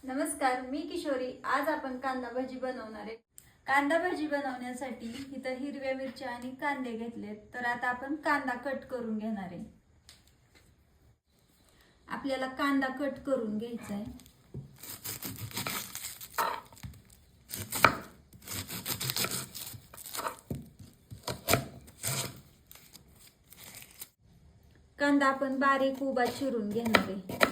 नमस्कार, मी किशोरी। आज आपण कांदा भजी बनवणार आहे। कांदा भजी बनवण्यासाठी इथं हिरव्या मिरच्या आणि कांदे घेतलेत। तर आता आपण कांदा कट करून घेणार आहे। आपल्याला कांदा कट करून घ्यायचा आहे। कांदा आपण बारीक उभा चिरून घेणार आहे।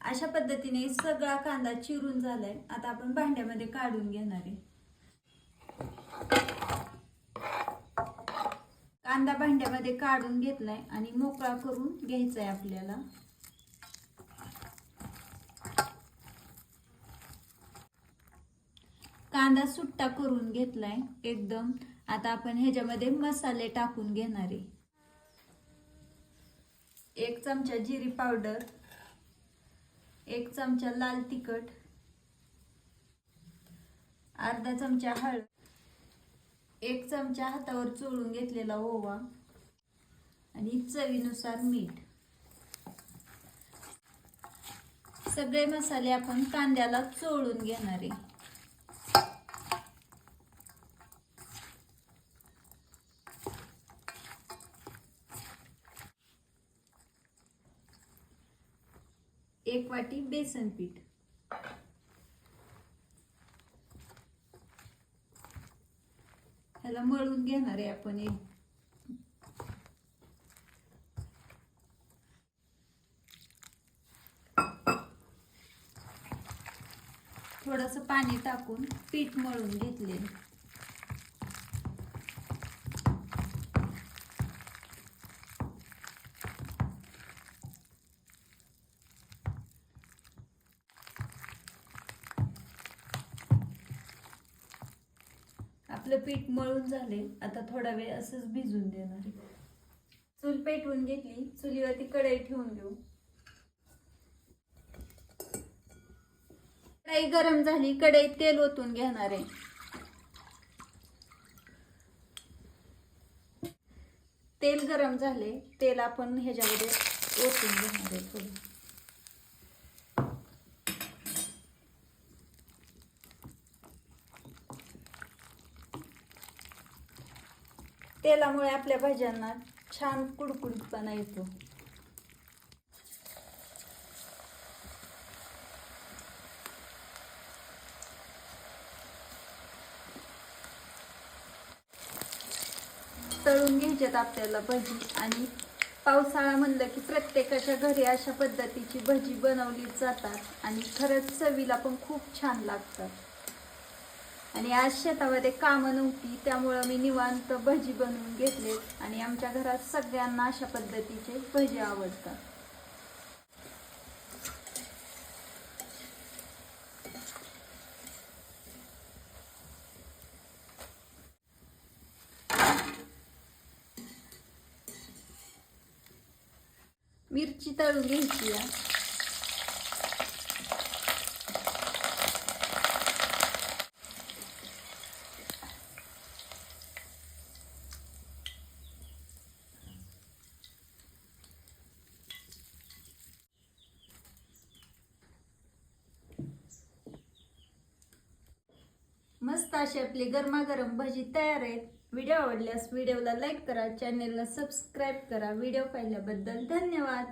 अशा पद्धतीने सगळा कांदा चिरून झालाय। आता आपण भांड्यामध्ये काढून घेणार आहे। कांदा भांड्यामध्ये काढून घेतलाय आणि मोकळा करून घ्यायचा आहे आपल्याला। कांदा सुट्टा करून घेतलाय एकदम। आता आपण ह्याच्यामध्ये मसाले टाकून घेणार आहे। 1 चमचा जिरी पावडर, 1 चमचा लाल तिखट, अर्धा चमचा हळद, 1 चमचा हातावर चोळून घेतलेला ओवा आणि चवीनुसार मीठ। सगळे मसाले आपण कांद्याला चोळून घेणार आहे। एक वाटी बेसन पीठ, ह्याला मळून घेणार आहे आपण। थोडंसं पाणी टाकून पीठ मळून घेतले। आपलं पीठ मळून झाले। आता थोडा वेळ असंच भिजून देणार आहे। चूल पेटवून घेतली, चुलीवरती कढई ठेवून घेऊ। कढई गरम झाली, कढईत तेल ओतून घेणार आहे। तेल गरम झाले, तेल आपण ह्याच्यामध्ये ओतून घेणार आहे थोडं। तेलामुळे आपल्या भाज्यांना छान कुडकुडीतपणा येतो। तळून घ्यायच्यात आपल्याला भजी। आणि पावसाळा म्हणलं की प्रत्येकाच्या घरी अशा पद्धतीची भजी बनवली जातात आणि खरंच चवीला पण खूप छान लागतात। आणि आज शेतामध्ये कामं नव्हती, त्यामुळे मी निवांत भजी बनवून घेतले आणि आमच्या घरात सगळ्यांना अशा पद्धतीचे भजी आवडतात। मिरची तळून घ्यायची आहे। मस्त अशी आपली गरमागरम भजी तयार आहेत। व्हिडिओ आवडल्यास व्हिडिओला लाईक करा, चॅनेलला सबस्क्राईब करा। व्हिडिओ पाहिल्याबद्दल धन्यवाद।